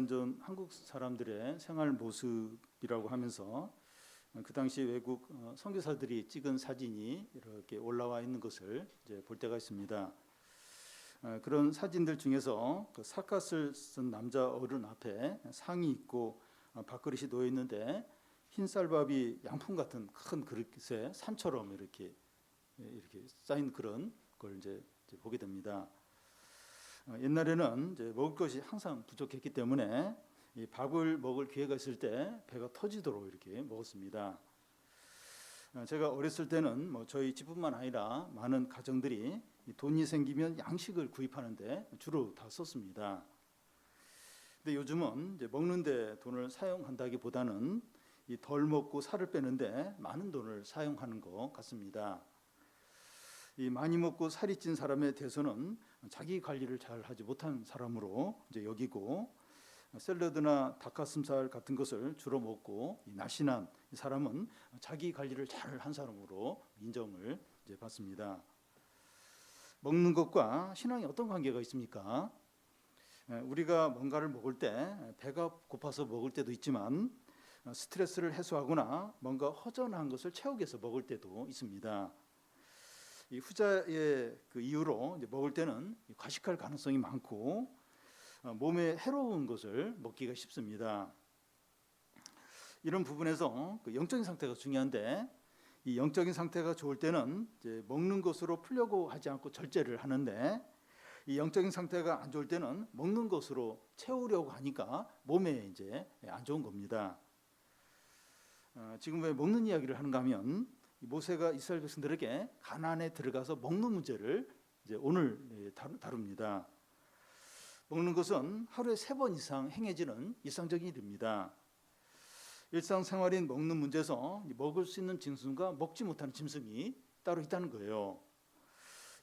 2000년 전 한국 사람들의 생활 모습이라고 하면서 그 당시 외국 선교사들이 찍은 사진이 이렇게 올라와 있는 것을 이제 볼 때가 있습니다. 그런 사진들 중에서 그 사갓을 쓴 남자 어른 앞에 상이 있고 밥그릇이 놓여 있는데 흰 쌀밥이 양품 같은 큰 그릇에 산처럼 이렇게 쌓인 그런 걸 이제 보게 됩니다. 옛날에는 이제 먹을 것이 항상 부족했기 때문에 이 밥을 먹을 기회가 있을 때 배가 터지도록 이렇게 먹었습니다. 제가 어렸을 때는 뭐 저희 집뿐만 아니라 많은 가정들이 돈이 생기면 양식을 구입하는데 주로 다 썼습니다. 근데 요즘은 이제 먹는데 돈을 사용한다기보다는 이 덜 먹고 살을 빼는데 많은 돈을 사용하는 것 같습니다. 이 많이 먹고 살이 찐 사람에 대해서는 자기 관리를 잘 하지 못한 사람으로 이제 여기고, 샐러드나 닭가슴살 같은 것을 주로 먹고 이 날씬한 이 사람은 자기 관리를 잘 한 사람으로 인정을 이제 받습니다. 먹는 것과 신앙이 어떤 관계가 있습니까? 우리가 뭔가를 먹을 때 배가 고파서 먹을 때도 있지만 스트레스를 해소하거나 뭔가 허전한 것을 채우기 위해서 먹을 때도 있습니다. 이 후자의 그 이유로 이제 먹을 때는 과식할 가능성이 많고 몸에 해로운 것을 먹기가 쉽습니다. 이런 부분에서 그 영적인 상태가 중요한데, 이 영적인 상태가 좋을 때는 이제 먹는 것으로 풀려고 하지 않고 절제를 하는데, 이 영적인 상태가 안 좋을 때는 먹는 것으로 채우려고 하니까 몸에 이제 안 좋은 겁니다. 지금 왜 먹는 이야기를 하는가 하면, 모세가 이스라엘 백성들에게 가나안에 들어가서 먹는 문제를 이제 오늘 다룹니다. 먹는 것은 하루에 3번 이상 행해지는 일상적인 일입니다. 일상생활인 먹는 문제에서 먹을 수 있는 짐승과 먹지 못하는 짐승이 따로 있다는 거예요.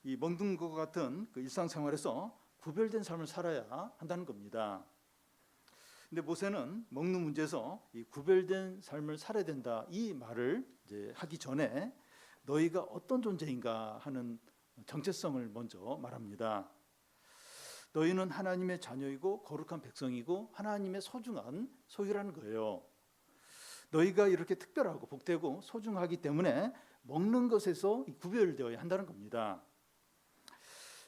이 먹는 것 같은 그 일상생활에서 구별된 삶을 살아야 한다는 겁니다. 근데 모세는 먹는 문제에서 이 구별된 삶을 살아야 된다, 이 말을 이제 하기 전에 너희가 어떤 존재인가 하는 정체성을 먼저 말합니다. 너희는 하나님의 자녀이고 거룩한 백성이고 하나님의 소중한 소유라는 거예요. 너희가 이렇게 특별하고 복되고 소중하기 때문에 먹는 것에서 구별되어야 한다는 겁니다.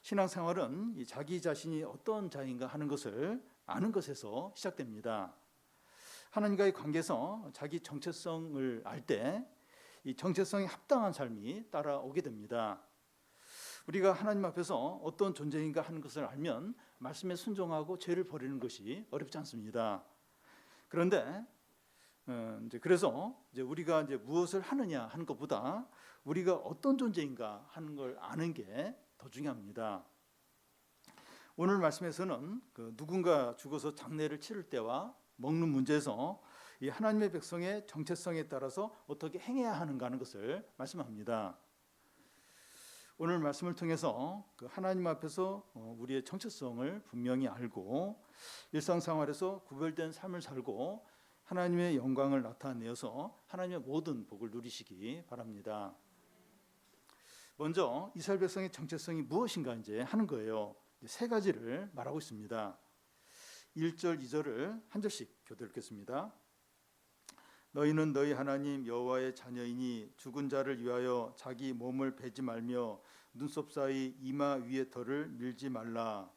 신앙생활은 이 자기 자신이 어떤 자인가 하는 것을 아는 것에서 시작됩니다. 하나님과의 관계에서 자기 정체성을 알 때 이 정체성에 합당한 삶이 따라오게 됩니다. 우리가 하나님 앞에서 어떤 존재인가 하는 것을 알면 말씀에 순종하고 죄를 버리는 것이 어렵지 않습니다. 그런데 그래서 이제 우리가 이제 무엇을 하느냐 하는 것보다 우리가 어떤 존재인가 하는 걸 아는 게 더 중요합니다. 오늘 말씀에서는 그 누군가 죽어서 장례를 치를 때와 먹는 문제에서 이 하나님의 백성의 정체성에 따라서 어떻게 행해야 하는가 하는 것을 말씀합니다. 오늘 말씀을 통해서 그 하나님 앞에서 우리의 정체성을 분명히 알고 일상생활에서 구별된 삶을 살고 하나님의 영광을 나타내어서 하나님의 모든 복을 누리시기 바랍니다. 먼저 이스라엘 백성의 정체성이 무엇인가 이제 하는 거예요. 3가지를 말하고 있습니다. 1절, 2절을 한 절씩 교대 읽겠습니다. 너희는 너희 하나님 여호와의 자녀이니 죽은 자를 위하여 자기 몸을 베지 말며 눈썹 사이 이마 위의 털을 밀지 말라.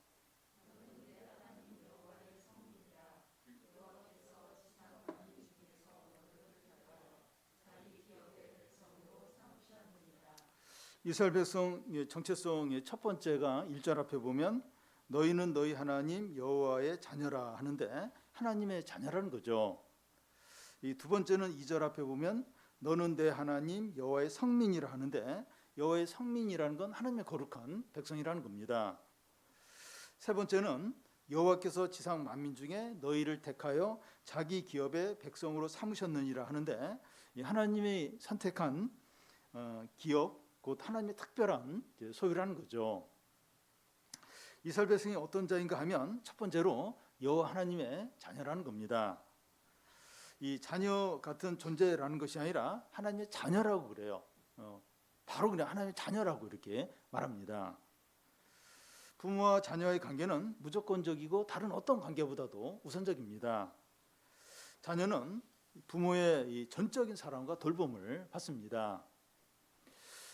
이스라엘 백성의 정체성의 첫 번째가 1절 앞에 보면 너희는 너희 하나님 여호와의 자녀라 하는데 하나님의 자녀라는 거죠. 이 두 번째는 2절 앞에 보면 너는 내 하나님 여호와의 성민이라 하는데 여호와의 성민이라는 건 하나님의 거룩한 백성이라는 겁니다. 세 번째는 여호와께서 지상 만민 중에 너희를 택하여 자기 기업의 백성으로 삼으셨느니라 하는데 이 하나님이 선택한 기업, 곧 하나님의 특별한 소유라는 거죠. 이스라엘 백성이 어떤 자인가 하면 첫 번째로 여호와 하나님의 자녀라는 겁니다. 이 자녀 같은 존재라는 것이 아니라 하나님의 자녀라고 그래요. 바로 그냥 하나님의 자녀라고 이렇게 말합니다. 부모와 자녀의 관계는 무조건적이고 다른 어떤 관계보다도 우선적입니다. 자녀는 부모의 이 전적인 사랑과 돌봄을 받습니다.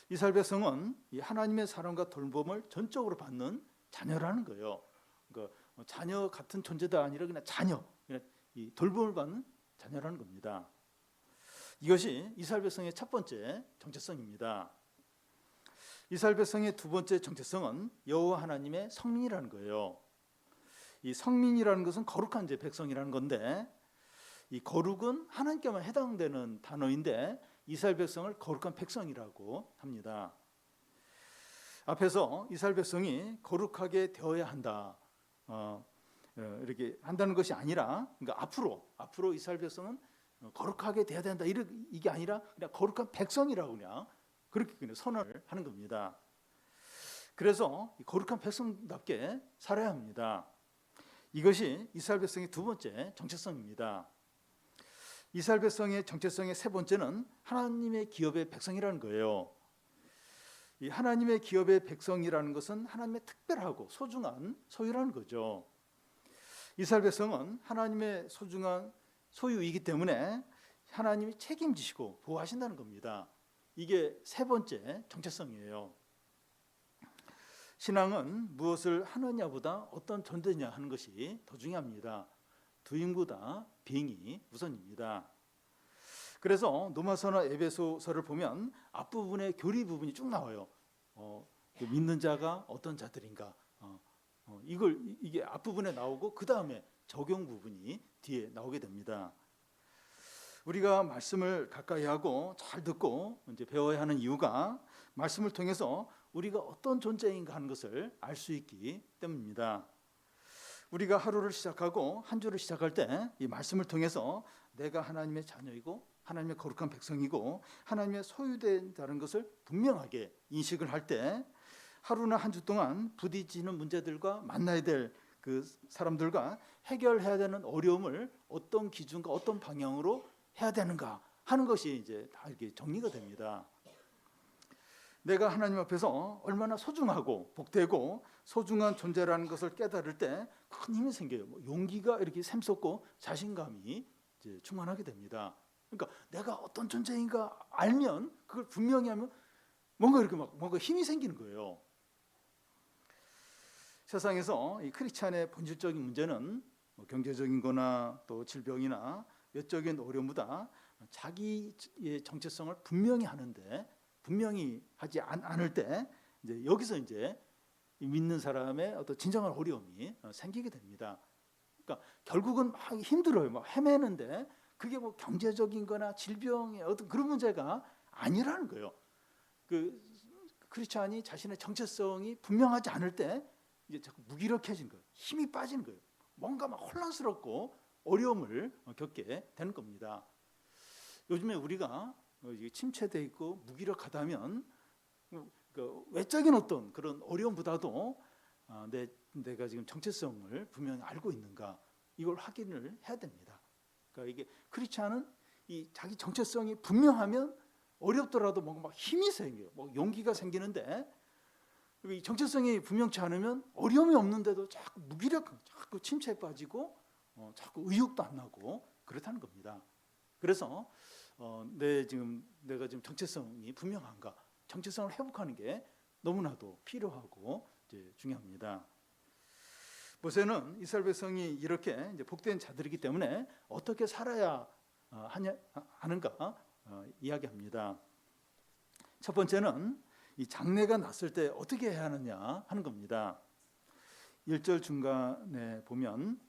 이스라엘 백성은 이 하나님의 사랑과 돌봄을 전적으로 받는 자녀라는 거예요. 그러니까 자녀 같은 존재가 아니라 그냥 자녀, 그냥 이 돌봄을 받는 자녀라는 겁니다. 이것이 이스라엘 백성의 첫 번째 정체성입니다. 이스라엘 백성의 두 번째 정체성은 여호와 하나님의 성민이라는 거예요. 이 성민이라는 것은 거룩한 제 백성이라는 건데, 이 거룩은 하나님께만 해당되는 단어인데 이스라엘 백성을 거룩한 백성이라고 합니다. 앞에서 이스라엘 백성이 거룩하게 되어야 한다, 이렇게 한다는 것이 아니라, 그러니까 앞으로 이스라엘 백성은 거룩하게 돼야 된다, 이게 아니라 그냥 거룩한 백성이라고 그렇게 그냥 선언을 하는 겁니다. 그래서 거룩한 백성답게 살아야 합니다. 이것이 이스라엘 백성의 두 번째 정체성입니다. 이스라엘 백성의 정체성의 세 번째는 하나님의 기업의 백성이라는 거예요. 이 하나님의 기업의 백성이라는 것은 하나님의 특별하고 소중한 소유라는 거죠. 이스라엘 백성은 하나님의 소중한 소유이기 때문에 하나님이 책임지시고 보호하신다는 겁니다. 이게 세 번째 정체성이에요. 신앙은 무엇을 하느냐보다 어떤 존재냐 하는 것이 더 중요합니다. 두인보다 비행이 우선입니다. 그래서 로마서나 에베소서를 보면 앞부분에 교리 부분이 쭉 나와요. 믿는 자가 어떤 자들인가, 이게 앞부분에 나오고 그 다음에 적용 부분이 뒤에 나오게 됩니다. 우리가 말씀을 가까이 하고 잘 듣고 이제 배워야 하는 이유가 말씀을 통해서 우리가 어떤 존재인가 하는 것을 알 수 있기 때문입니다. 우리가 하루를 시작하고 한 주를 시작할 때 이 말씀을 통해서 내가 하나님의 자녀이고 하나님의 거룩한 백성이고 하나님의 소유된다는 것을 분명하게 인식을 할 때 하루나 한 주 동안 부딪히는 문제들과 만나야 될 그 사람들과 해결해야 되는 어려움을 어떤 기준과 어떤 방향으로 해야 되는가 하는 것이 이제 다 이렇게 정리가 됩니다. 내가 하나님 앞에서 얼마나 소중하고 복되고 소중한 존재라는 것을 깨달을 때 큰 힘이 생겨요. 용기가 이렇게 샘솟고 자신감이 이제 충만하게 됩니다. 그러니까 내가 어떤 존재인가 알면 그걸 분명히 하면 뭔가 이렇게 뭔가 힘이 생기는 거예요. 세상에서 이 크리스찬의 본질적인 문제는 경제적인 거나 또 질병이나 외적인 어려움보다 자기의 정체성을 분명히 하는데 분명히 하지 않을 때 이제 여기서 이제 믿는 사람의 어떤 진정한 어려움이 생기게 됩니다. 그러니까 결국은 막 힘들어요. 막 헤매는데 그게 뭐 경제적인 거나 질병의 어떤 그런 문제가 아니라는 거예요. 그 크리스찬이 자신의 정체성이 분명하지 않을 때 이제 자꾸 무기력해진 거예요. 힘이 빠지는 거예요. 뭔가 막 혼란스럽고 어려움을 겪게 되는 겁니다. 요즘에 우리가 침체돼 있고 무기력하다면 그 외적인 어떤 그런 어려움보다도 내가 지금 정체성을 분명히 알고 있는가 이걸 확인을 해야 됩니다. 그러니까 이게 크리스찬은 이 자기 정체성이 분명하면 어렵더라도 뭔가 막 힘이 생겨요. 뭐 용기가 생기는데 이 정체성이 분명치 않으면 어려움이 없는데도 자꾸 자꾸 침체에 빠지고 자꾸 의욕도 안 나고 그렇다는 겁니다. 그래서 내가 지금 정체성이 분명한가, 정체성을 회복하는 게 너무나도 필요하고 이제 중요합니다. 모세는 이스라엘 백성이 이렇게 이제 복된 자들이기 때문에 어떻게 살아야 하는가 이야기합니다. 첫 번째는 이 장례가 났을 때 어떻게 해야 하느냐 하는 겁니다. 1절 중간에 보면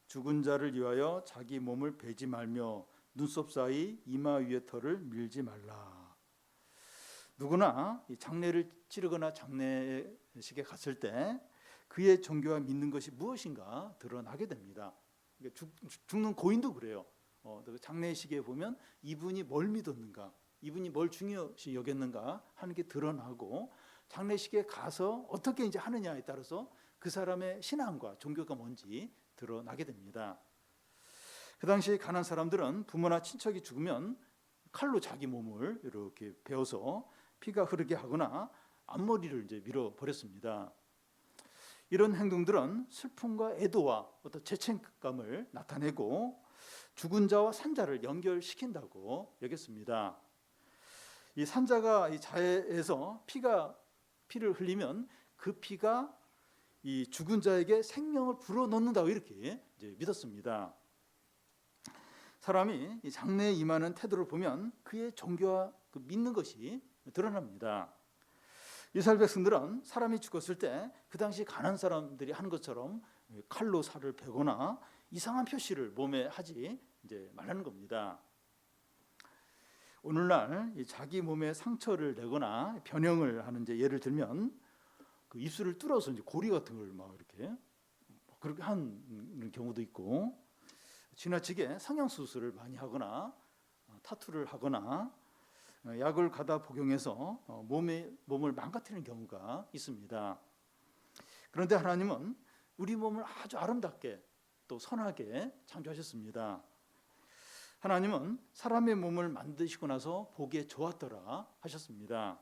죽은 자를 위하여 자기 몸을 베지 말며 눈썹 사이 이마 위에 털을 밀지 말라. 누구나 이 장례를 치르거나 장례식에 갔을 때 그의 종교와 믿는 것이 무엇인가 드러나게 됩니다. 죽는 고인도 그래요. 장례식에 보면 이분이 뭘 믿었는가, 이분이 뭘 중요시 여겼는가 하는 게 드러나고 장례식에 가서 어떻게 이제 하느냐에 따라서 그 사람의 신앙과 종교가 뭔지 드러나게 됩니다. 그 당시 가난한 사람들은 부모나 친척이 죽으면 칼로 자기 몸을 이렇게 베어서 피가 흐르게 하거나 앞머리를 이제 밀어 버렸습니다. 이런 행동들은 슬픔과 애도와 어떤 죄책감을 나타내고 죽은 자와 산자를 연결시킨다고 여겼습니다. 이 산자가 이 자에서 피를 흘리면 그 피가 이 죽은 자에게 생명을 불어넣는다고 이렇게 이제 믿었습니다. 사람이 이 장래에 임하는 태도를 보면 그의 종교와 그 믿는 것이 드러납니다. 이스라엘 백성들은 사람이 죽었을 때 그 당시 가난한 사람들이 하는 것처럼 칼로 살을 베거나 이상한 표시를 몸에 하지 이제 말라는 겁니다. 오늘날 자기 몸에 상처를 내거나 변형을 하는 이제 예를 들면 그 입술을 뚫어서 이제 고리 같은 걸 막 이렇게 그렇게 하는 경우도 있고, 지나치게 성형 수술을 많이 하거나 타투를 하거나 약을 가다 복용해서 몸을 망가뜨리는 경우가 있습니다. 그런데 하나님은 우리 몸을 아주 아름답게 또 선하게 창조하셨습니다. 하나님은 사람의 몸을 만드시고 나서 보기에 좋았더라 하셨습니다.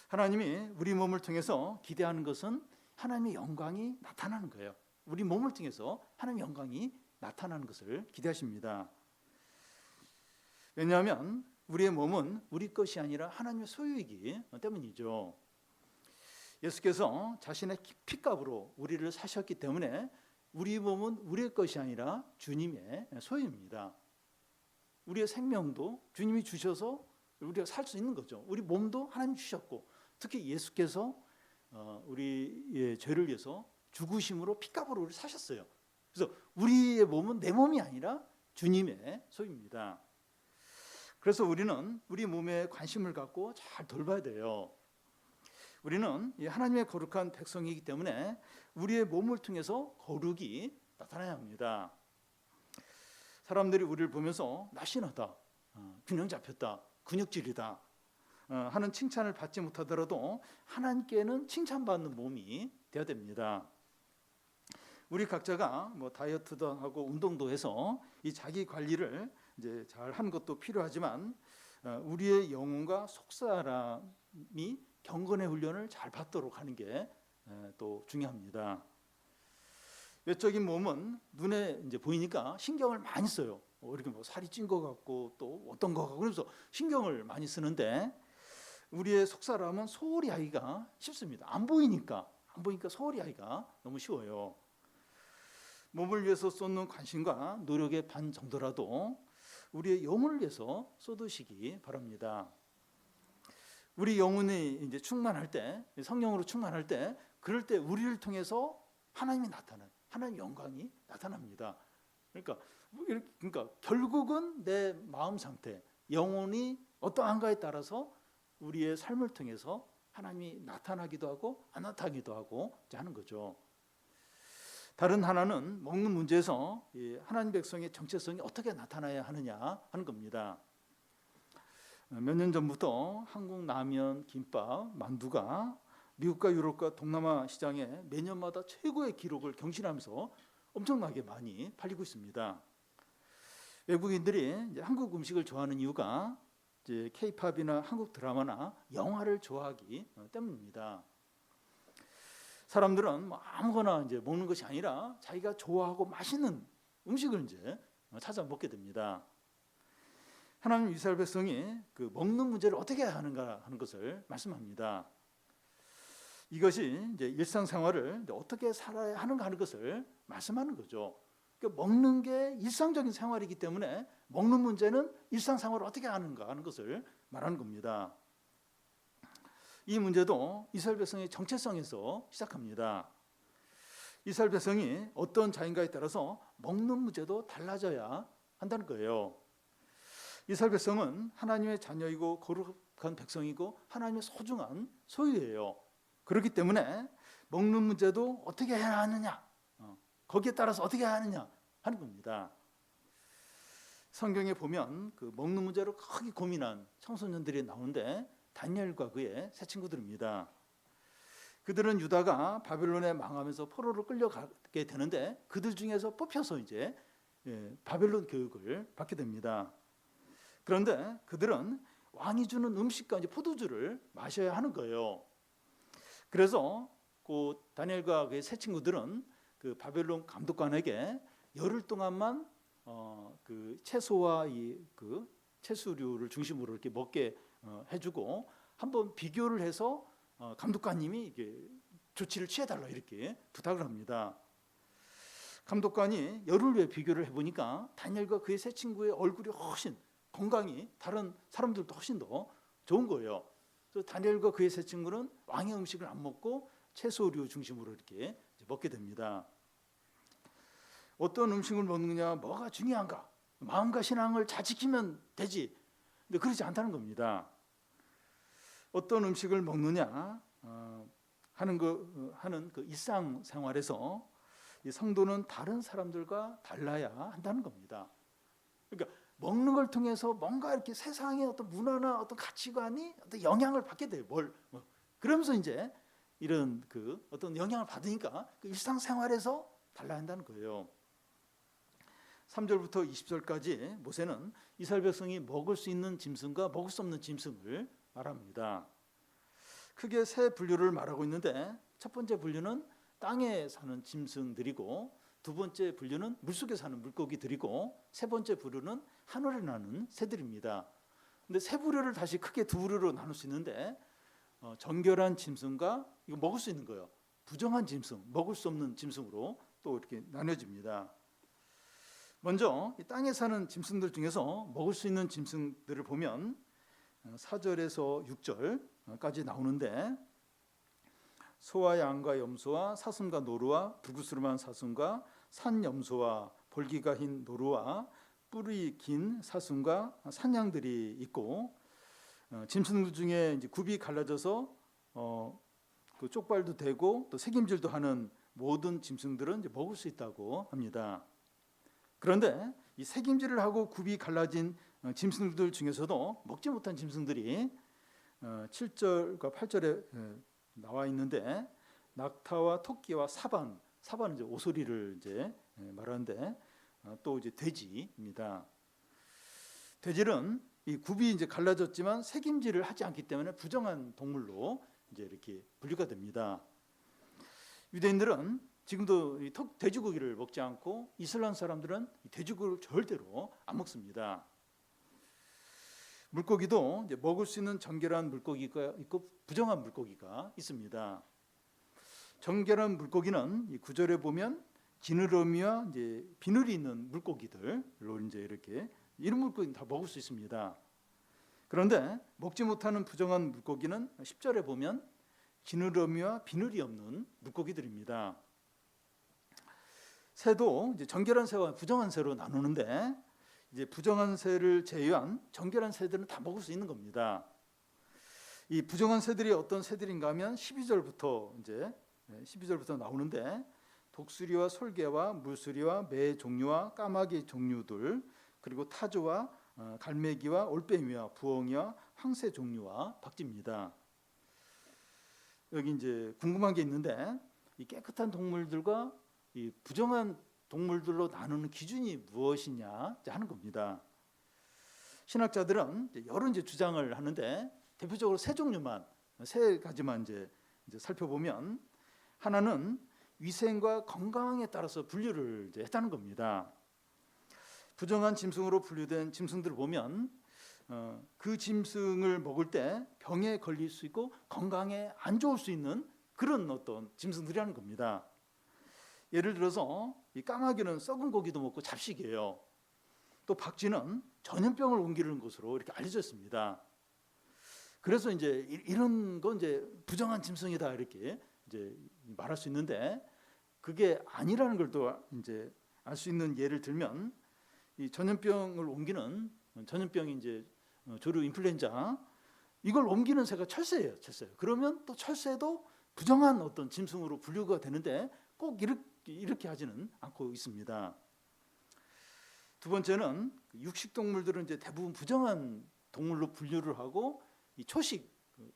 하나님이 우리 몸을 통해서 기대하는 것은 하나님의 영광이 나타나는 거예요. 우리 몸을 통해서 하나님의 영광이 나타나는 것을 기대하십니다. 왜냐하면 우리의 몸은 우리 것이 아니라 하나님의 소유이기 때문이죠. 예수께서 자신의 피값으로 우리를 사셨기 때문에 우리 몸은 우리의 것이 아니라 주님의 소유입니다. 우리의 생명도 주님이 주셔서 우리가 살 수 있는 거죠. 우리 몸도 하나님 주셨고, 특히 예수께서 우리의 죄를 위해서 죽으심으로 피값으로 우리를 사셨어요. 그래서 우리의 몸은 내 몸이 아니라 주님의 소유입니다. 그래서 우리는 우리 몸에 관심을 갖고 잘 돌봐야 돼요. 우리는 하나님의 거룩한 백성이기 때문에 우리의 몸을 통해서 거룩이 나타나야 합니다. 사람들이 우리를 보면서 날씬하다, 균형 잡혔다, 근육질이다 하는 칭찬을 받지 못하더라도 하나님께는 칭찬받는 몸이 되어야 됩니다. 우리 각자가 다이어트도 하고 운동도 해서 이 자기 관리를 이제 잘 하는 것도 필요하지만 우리의 영혼과 속사람이 경건의 훈련을 잘 받도록 하는 게 또 중요합니다. 외적인 몸은 눈에 이제 보이니까 신경을 많이 써요. 이렇게 살이 찐 것 같고 또 어떤 것 같고, 그래서 신경을 많이 쓰는데 우리의 속사람은 소홀히 하기가 쉽습니다. 안 보이니까 소홀히 하기가 너무 쉬워요. 몸을 위해서 쏟는 관심과 노력의 반 정도라도 우리의 영혼을 위해서 쏟으시기 바랍니다. 우리 영혼이 이제 충만할 때, 성령으로 충만할 때, 그럴 때 우리를 통해서 하나님이 나타나는, 하나님의 영광이 나타납니다. 그러니까 결국은 내 마음 상태, 영혼이 어떠한가에 따라서 우리의 삶을 통해서 하나님이 나타나기도 하고 안 나타나기도 하고 하는 거죠. 다른 하나는 먹는 문제에서 하나님 백성의 정체성이 어떻게 나타나야 하느냐 하는 겁니다. 몇 년 전부터 한국 라면, 김밥, 만두가 미국과 유럽과 동남아 시장에 매년마다 최고의 기록을 경신하면서 엄청나게 많이 팔리고 있습니다. 외국인들이 이제 한국 음식을 좋아하는 이유가 이제 K-팝이나 한국 드라마나 영화를 좋아하기 때문입니다. 사람들은 아무거나 이제 먹는 것이 아니라 자기가 좋아하고 맛있는 음식을 이제 찾아 먹게 됩니다. 하나님 이스라엘 백성이 그 먹는 문제를 어떻게 해야 하는가 하는 것을 말씀합니다. 이것이 이제 일상생활을 어떻게 살아야 하는가 하는 것을 말씀하는 거죠. 그러니까 먹는 게 일상적인 생활이기 때문에 먹는 문제는 일상생활을 어떻게 하는가 하는 것을 말하는 겁니다. 이 문제도 이스라엘 백성의 정체성에서 시작합니다. 이스라엘 백성이 어떤 자인가에 따라서 먹는 문제도 달라져야 한다는 거예요. 이스라엘 백성은 하나님의 자녀이고 거룩한 백성이고 하나님의 소중한 소유예요. 그렇기 때문에 먹는 문제도 어떻게 해야 하느냐, 거기에 따라서 어떻게 해야 하느냐 하는 겁니다. 성경에 보면 그 먹는 문제로 크게 고민한 청소년들이 나오는데 다니엘과 그의 세 친구들입니다. 그들은 유다가 바벨론에 망하면서 포로로 끌려가게 되는데 그들 중에서 뽑혀서 이제 바벨론 교육을 받게 됩니다. 그런데 그들은 왕이 주는 음식과 이제 포도주를 마셔야 하는 거예요. 그래서 그 다니엘과 그의 세 친구들은 그 바벨론 감독관에게 열흘 동안만 그 채소와 그 채소류를 중심으로 이렇게 먹게 해주고 한번 비교를 해서 감독관님이 이게 조치를 취해달라 이렇게 부탁을 합니다. 감독관이 열흘 후에 비교를 해보니까 다니엘과 그의 세 친구의 얼굴이 훨씬 건강이 다른 사람들도 훨씬 더 좋은 거예요. 그래서 다니엘과 그의 세 친구는 왕의 음식을 안 먹고 채소류 중심으로 이렇게 먹게 됩니다. 어떤 음식을 먹느냐, 뭐가 중요한가? 마음과 신앙을 잘 지키면 되지. 근데 그렇지 않다는 겁니다. 어떤 음식을 먹느냐 하는 그 일상생활에서 이 성도는 다른 사람들과 달라야 한다는 겁니다. 그러니까 먹는 걸 통해서 뭔가 이렇게 세상의 어떤 문화나 어떤 가치관이 어떤 영향을 받게 돼요. 그러면서 이제 이런 그 어떤 영향을 받으니까 그 일상생활에서 달라야 한다는 거예요. 3절부터 20절까지 모세는 이스라엘 백성이 먹을 수 있는 짐승과 먹을 수 없는 짐승을 말합니다. 크게 세 분류를 말하고 있는데 첫 번째 분류는 땅에 사는 짐승들이고 두 번째 분류는 물속에 사는 물고기들이고 세 번째 분류는 하늘에 나는 새들입니다. 근데 세 분류를 다시 크게 두 분류로 나눌 수 있는데 정결한 짐승과 이거 먹을 수 있는 거예요. 부정한 짐승, 먹을 수 없는 짐승으로 또 이렇게 나눠집니다. 먼저 이 땅에 사는 짐승들 중에서 먹을 수 있는 짐승들을 보면 4절에서 6절까지 나오는데 소와 양과 염소와 사슴과 노루와 불구스름한 사슴과 산염소와 볼기가 흰 노루와 뿔이 긴 사슴과 산양들이 있고 짐승들 중에 이제 굽이 갈라져서 그 쪽발도 되고 또 새김질도 하는 모든 짐승들은 이제 먹을 수 있다고 합니다. 그런데 이 새김질을 하고 굽이 갈라진 짐승들 중에서도 먹지 못한 짐승들이 7절과 8절에 나와 있는데 낙타와 토끼와 사반은 이제 오소리를 이제 말하는데 또 이제 돼지입니다. 돼지는 이 굽이 이제 갈라졌지만 새김질을 하지 않기 때문에 부정한 동물로 이제 이렇게 분류가 됩니다. 유대인들은 지금도 이 돼지고기를 먹지 않고 이슬람 사람들은 돼지고기를 절대로 안 먹습니다. 물고기도 이제 먹을 수 있는 정결한 물고기가 있고 부정한 물고기가 있습니다. 정결한 물고기는 이 구절에 보면 지느러미와 이제 비늘이 있는 물고기들로 이제 이렇게 이런 물고기는 다 먹을 수 있습니다. 그런데 먹지 못하는 부정한 물고기는 10절에 보면 지느러미와 비늘이 없는 물고기들입니다. 새도 이제 정결한 새와 부정한 새로 나누는데 이제 부정한 새를 제외한 정결한 새들은 다 먹을 수 있는 겁니다. 이 부정한 새들이 어떤 새들인가 하면 12절부터 나오는데 독수리와 솔개와 물수리와 매 종류와 까마귀 종류들 그리고 타조와 갈매기와 올빼미와 부엉이와 황새 종류와 박쥐입니다. 여기 이제 궁금한 게 있는데 이 깨끗한 동물들과 이 부정한 동물들로 나누는 기준이 무엇이냐 하는 겁니다. 신학자들은 여러 주장을 하는데 대표적으로 세 가지만 이제 살펴보면 하나는 위생과 건강에 따라서 분류를 이제 했다는 겁니다. 부정한 짐승으로 분류된 짐승들을 보면 그 짐승을 먹을 때 병에 걸릴 수 있고 건강에 안 좋을 수 있는 그런 어떤 짐승들이라는 겁니다. 예를 들어서 이 까마귀는 썩은 고기도 먹고 잡식이에요. 또 박쥐는 전염병을 옮기는 것으로 이렇게 알려져 있습니다. 그래서 이제 이런 건 이제 부정한 짐승이다 이렇게 이제 말할 수 있는데 그게 아니라는 걸 또 이제 알 수 있는 예를 들면 이 전염병을 옮기는 전염병이 이제 조류 인플루엔자 이걸 옮기는 새가 철새예요, 철새. 그러면 또 철새도 부정한 어떤 짐승으로 분류가 되는데 꼭 이렇게 하지는 않고 있습니다. 두 번째는 육식 동물들은 이제 대부분 부정한 동물로 분류를 하고 이 초식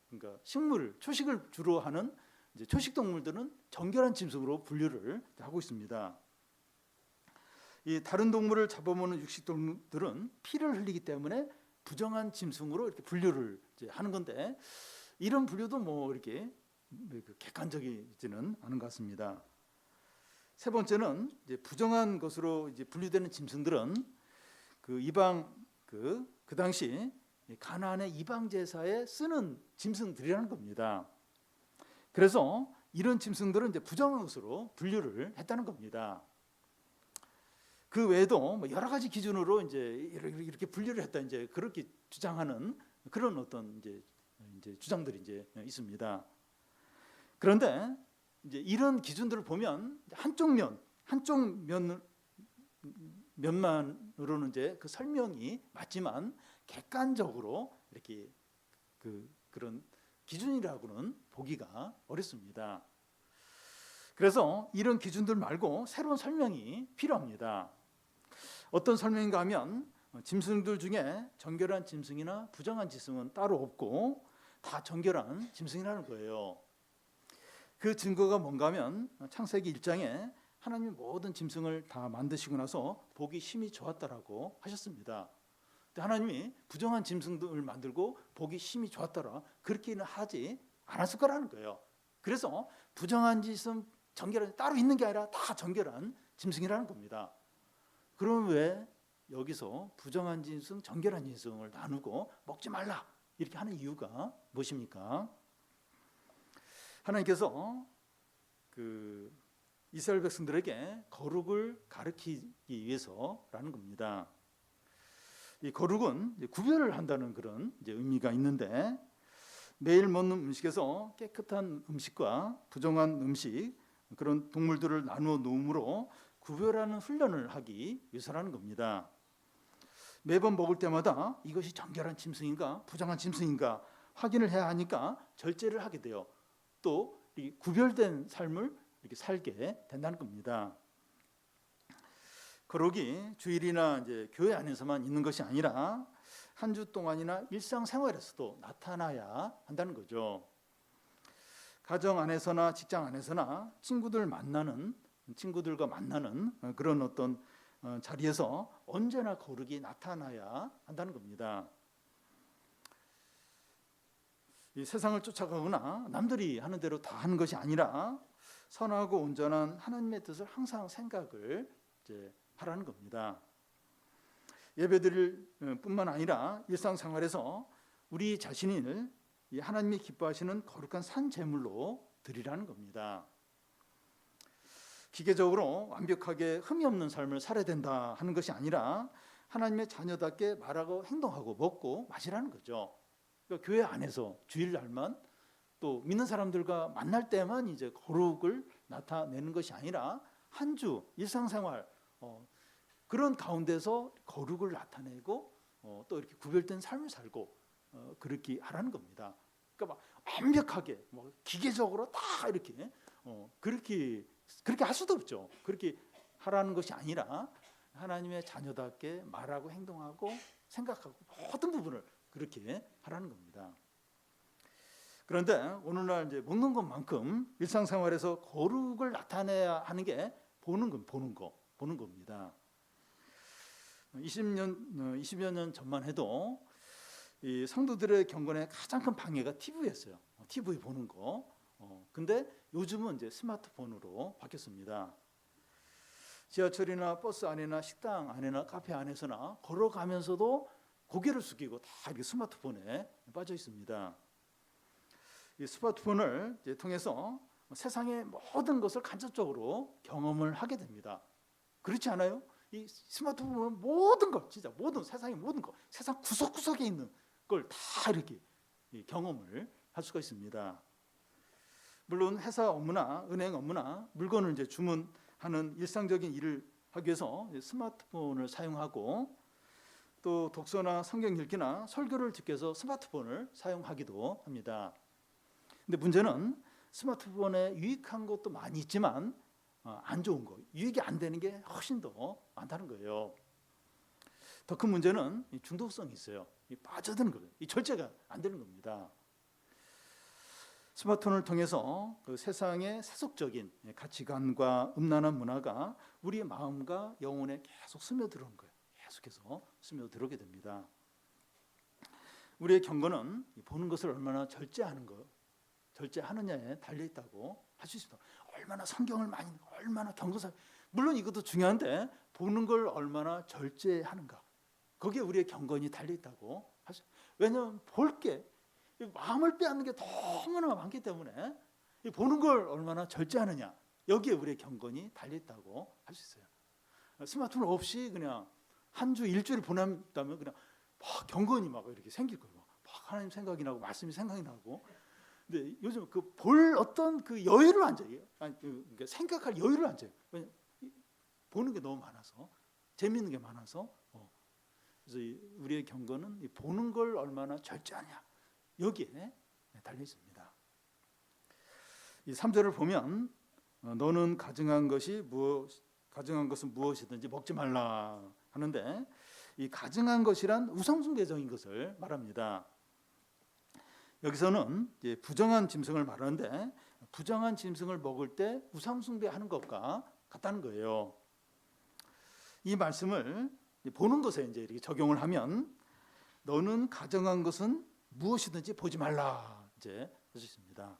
그러니까 식물 초식을 주로 하는 이제 초식 동물들은 정결한 짐승으로 분류를 하고 있습니다. 이 다른 동물을 잡아먹는 육식 동물들은 피를 흘리기 때문에 부정한 짐승으로 이렇게 분류를 이제 하는 건데 이런 분류도 뭐 이렇게 객관적이지는 않은 것 같습니다. 세 번째는 이제 부정한 것으로 이제 분류되는 짐승들은 그 이방 그 당시 가나안의 이방 제사에 쓰는 짐승들이라는 겁니다. 그래서 이런 짐승들은 이제 부정한 것으로 분류를 했다는 겁니다. 그 외에도 뭐 여러 가지 기준으로 이제 이렇게 분류를 했다 이제 그렇게 주장하는 그런 어떤 이제 주장들이 이제 있습니다. 그런데 이제 이런 기준들을 보면 한쪽 면만으로는 이제 그 설명이 맞지만 객관적으로 이렇게 그런 기준이라고는 보기가 어렵습니다. 그래서 이런 기준들 말고 새로운 설명이 필요합니다. 어떤 설명인가 하면 짐승들 중에 정결한 짐승이나 부정한 짐승은 따로 없고 다 정결한 짐승이라는 거예요. 그 증거가 뭔가 하면 창세기 1장에 하나님이 모든 짐승을 다 만드시고 나서 보기 심히 좋았다라고 하셨습니다. 근데 하나님이 부정한 짐승들을 만들고 보기 심히 좋았더라 그렇게는 하지 않았을 거라는 거예요. 그래서 부정한 짐승, 정결한 따로 있는 게 아니라 다 정결한 짐승이라는 겁니다. 그럼 왜 여기서 부정한 짐승, 정결한 짐승을 나누고 먹지 말라 이렇게 하는 이유가 무엇입니까? 하나님께서 그 이스라엘 백성들에게 거룩을 가르치기 위해서라는 겁니다. 이 거룩은 구별을 한다는 그런 이제 의미가 있는데 매일 먹는 음식에서 깨끗한 음식과 부정한 음식 그런 동물들을 나누어 놓음으로 구별하는 훈련을 하기 위해서라는 겁니다. 매번 먹을 때마다 이것이 정결한 짐승인가 부정한 짐승인가 확인을 해야 하니까 절제를 하게 돼요. 또 이 구별된 삶을 이렇게 살게 된다는 겁니다. 거룩이 주일이나 이제 교회 안에서만 있는 것이 아니라 한 주 동안이나 일상생활에서도 나타나야 한다는 거죠. 가정 안에서나 직장 안에서나 친구들과 만나는 그런 어떤 자리에서 언제나 거룩이 나타나야 한다는 겁니다. 이 세상을 쫓아가거나 남들이 하는 대로 다 하는 것이 아니라 선하고 온전한 하나님의 뜻을 항상 생각을 이제 하라는 겁니다. 예배드릴 뿐만 아니라 일상생활에서 우리 자신을 하나님이 기뻐하시는 거룩한 산 제물로 드리라는 겁니다. 기계적으로 완벽하게 흠이 없는 삶을 살아야 된다 하는 것이 아니라 하나님의 자녀답게 말하고 행동하고 먹고 마시라는 거죠. 그러니까 교회 안에서 주일날만 또 믿는 사람들과 만날 때만 이제 거룩을 나타내는 것이 아니라 한 주 일상생활 그런 가운데서 거룩을 나타내고 또 이렇게 구별된 삶을 살고 그렇게 하라는 겁니다. 그러니까 막 완벽하게 기계적으로 다 이렇게 그렇게 할 수도 없죠. 그렇게 하라는 것이 아니라 하나님의 자녀답게 말하고 행동하고 생각하고 모든 부분을 그렇게 하라는 겁니다. 그런데 오늘날 이제 먹는 것만큼 일상생활에서 거룩을 나타내야 하는 게 보는 겁니다. 20여 년 전만 해도 이 성도들의 경건에 가장 큰 방해가 TV였어요. TV 보는 거. 근데 요즘은 이제 스마트폰으로 바뀌었습니다. 지하철이나 버스 안에나 식당 안에나 카페 안에서나 걸어가면서도 고개를 숙이고 다 이렇게 스마트폰에 빠져 있습니다. 이 스마트폰을 이제 통해서 세상의 모든 것을 간접적으로 경험을 하게 됩니다. 그렇지 않아요? 이 스마트폰은 모든 것, 진짜 세상의 모든 것, 세상 구석구석에 있는 걸 다 이렇게 경험을 할 수가 있습니다. 물론 회사 업무나 은행 업무나 물건을 이제 주문하는 일상적인 일을 하기 위해서 스마트폰을 사용하고 또 독서나 성경 읽기나 설교를 듣기 위해서 스마트폰을 사용하기도 합니다. 근데 문제는 스마트폰에 유익한 것도 많이 있지만 안 좋은 거, 유익이 안 되는 게 훨씬 더 많다는 거예요. 더 큰 문제는 중독성이 있어요. 빠져드는 거예요. 절제가 안 되는 겁니다. 스마트폰을 통해서 그 세상의 세속적인 가치관과 음란한 문화가 우리의 마음과 영혼에 계속 스며들어오는 거예요. 계속해서 스며들어오게 됩니다. 우리의 경건은 보는 것을 얼마나 절제하느냐에 달려 있다고 할 수 있습니다. 얼마나 성경을 많이, 얼마나 경건사, 물론 이것도 중요한데 보는 걸 얼마나 절제하는가, 거기에 우리의 경건이 달려 있다고 할 수. 왜냐하면 볼 게, 마음을 빼앗는 게 너무나 많기 때문에 보는 걸 얼마나 절제하느냐, 여기에 우리의 경건이 달려 있다고 할 수 있어요. 스마트폰 없이 그냥 한 주 일주일 보낸다면 그냥 막 경건이 막 이렇게 생길 거예요. 막 하나님 생각이 나고 말씀이 생각이 나고. 근데 요즘 그 볼 어떤 그 여유를 안 줘요. 아니, 그러니까 생각할 여유를 안 줘요. 왜냐면 보는 게 너무 많아서, 재미있는 게 많아서. 그래서 우리의 경건은 보는 걸 얼마나 절제하냐, 여기에 달려 있습니다. 이 3절을 보면 너는 가증한 것은 무엇이든지 먹지 말라 하는데, 이 가증한 것이란 우상숭배적인 것을 말합니다. 여기서는 이제 부정한 짐승을 말하는데, 부정한 짐승을 먹을 때 우상숭배하는 것과 같다는 거예요. 이 말씀을 보는 것에 이제 이렇게 적용을 하면, 너는 가증한 것은 무엇이든지 보지 말라 이제 할 수 있습니다.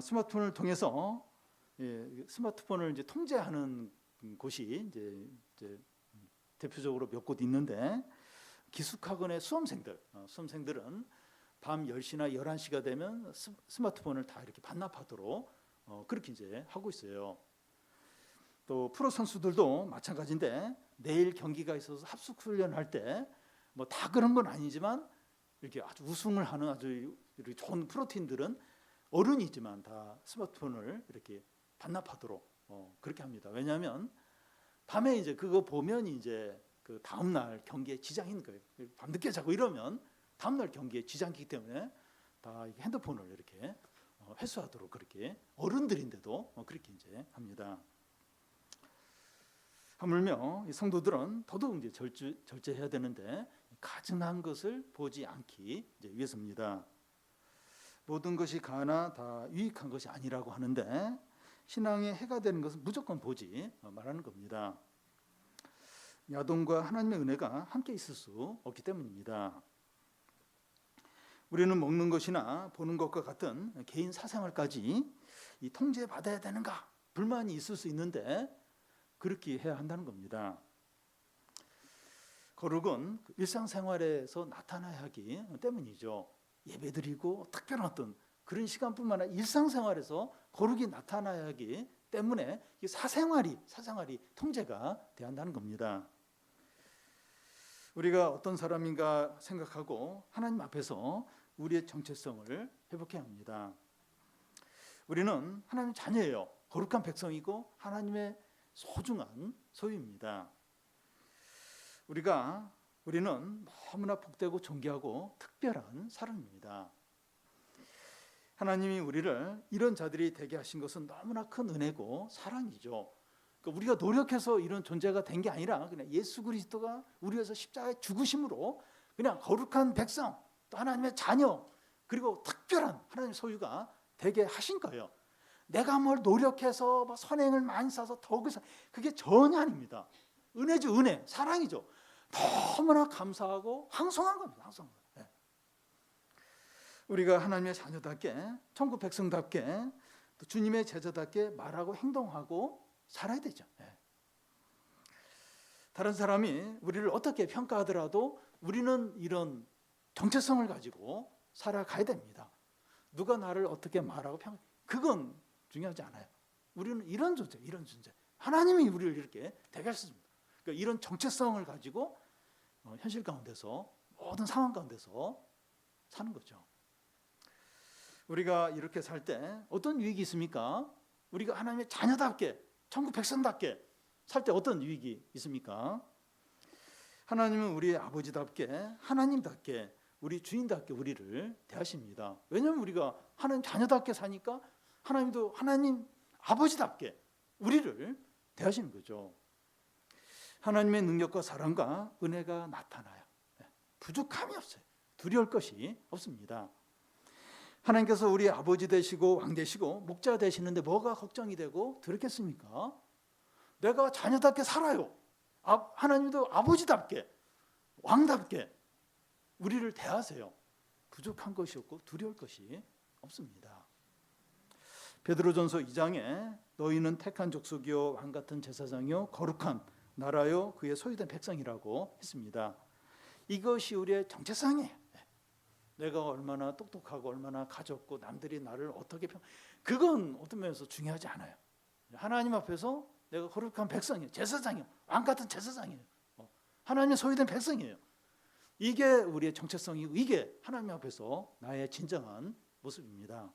스마트폰을 통해서 스마트폰을 이제 통제하는 곳이 이제 대표적으로 몇 곳 있는데, 기숙학원의 수험생들은 밤 10시나 11시가 되면 스마트폰을 다 이렇게 반납하도록 그렇게 이제 하고 있어요. 또 프로 선수들도 마찬가지인데, 내일 경기가 있어서 합숙 훈련할 때 뭐 다 그런 건 아니지만 이렇게 아주 우승을 하는 아주 이렇게 좋은 프로팀들은 어른이지만 다 스마트폰을 이렇게 반납하도록 그렇게 합니다. 왜냐하면 밤에 이제 그거 보면 이제 그 다음 날 경기에 지장이 있는 거예요. 밤늦게 자고 이러면 다음 날 경기에 지장이 있기 때문에 다 핸드폰을 이렇게 회수하도록 그렇게, 어른들인데도 그렇게 이제 합니다. 하물며 이 성도들은 더더욱 이제 절제해야 되는데, 가증한 것을 보지 않기 이제 위해서입니다. 모든 것이 가나 다 유익한 것이 아니라고 하는데, 신앙에 해가 되는 것은 무조건 보지 말하는 겁니다. 야동과 하나님의 은혜가 함께 있을 수 없기 때문입니다. 우리는 먹는 것이나 보는 것과 같은 개인 사생활까지 이 통제받아야 되는가 불만이 있을 수 있는데, 그렇게 해야 한다는 겁니다. 거룩은 일상생활에서 나타나야 하기 때문이죠. 예배드리고 특별한 어떤 그런 시간뿐만 아니라 일상생활에서 거룩이 나타나야 하기 때문에 이 사생활이 통제가 돼야 한다는 겁니다. 우리가 어떤 사람인가 생각하고 하나님 앞에서 우리의 정체성을 회복해야 합니다. 우리는 하나님 자녀예요. 거룩한 백성이고 하나님의 소중한 소유입니다. 우리는 너무나 복되고 존귀하고 특별한 사람입니다. 하나님이 우리를 이런 자들이 되게 하신 것은 너무나 큰 은혜고 사랑이죠. 그러니까 우리가 노력해서 이런 존재가 된 게 아니라 그냥 예수 그리스도가 우리 위해서 십자가에 죽으심으로 그냥 거룩한 백성, 또 하나님의 자녀, 그리고 특별한 하나님의 소유가 되게 하신 거예요. 내가 뭘 노력해서 뭐 선행을 많이 쌓아서 더욱해서, 그게 전혀 아닙니다. 은혜죠, 은혜, 사랑이죠. 너무나 감사하고 황송한 겁니다. 황송한 거예요. 네. 우리가 하나님의 자녀답게, 천국 백성답게, 또 주님의 제자답게 말하고 행동하고 살아야 되죠. 네. 다른 사람이 우리를 어떻게 평가하더라도 우리는 이런 정체성을 가지고 살아가야 됩니다. 누가 나를 어떻게 말하고 평가, 그건 중요하지 않아요. 우리는 이런 존재. 하나님이 우리를 이렇게 되게 하셨습니다. 그러니까 이런 정체성을 가지고 현실 가운데서, 모든 상황 가운데서 사는 거죠. 우리가 이렇게 살 때 어떤 유익이 있습니까? 우리가 하나님의 자녀답게, 천국 백성답게 살 때 어떤 유익이 있습니까? 하나님은 우리의 아버지답게, 하나님답게, 우리 주인답게 우리를 대하십니다. 왜냐하면 우리가 하나님 자녀답게 사니까 하나님도 하나님 아버지답게 우리를 대하시는 거죠. 하나님의 능력과 사랑과 은혜가 나타나요. 부족함이 없어요. 두려울 것이 없습니다. 하나님께서 우리 아버지 되시고 왕 되시고 목자 되시는데 뭐가 걱정이 되고 두렵겠습니까? 내가 자녀답게 살아요. 하나님도 아버지답게 왕답게 우리를 대하세요. 부족한 것이 없고 두려울 것이 없습니다. 베드로전서 2장에 너희는 택한 족속이요 왕 같은 제사장이요 거룩한 나라요 그의 소유된 백성이라고 했습니다. 이것이 우리의 정체성이에요. 내가 얼마나 똑똑하고 얼마나 가졌고 남들이 나를 어떻게 그건 어떤 면에서 중요하지 않아요. 하나님 앞에서 내가 거룩한 백성이에요. 제사장이에요. 왕 같은 제사장이에요. 하나님의 소유된 백성이에요. 이게 우리의 정체성이고 이게 하나님 앞에서 나의 진정한 모습입니다.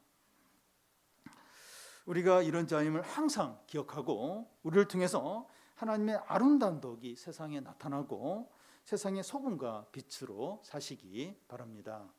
우리가 이런 자임을 항상 기억하고 우리를 통해서 하나님의 아름다운 덕이 세상에 나타나고 세상의 소금과 빛으로 사시기 바랍니다.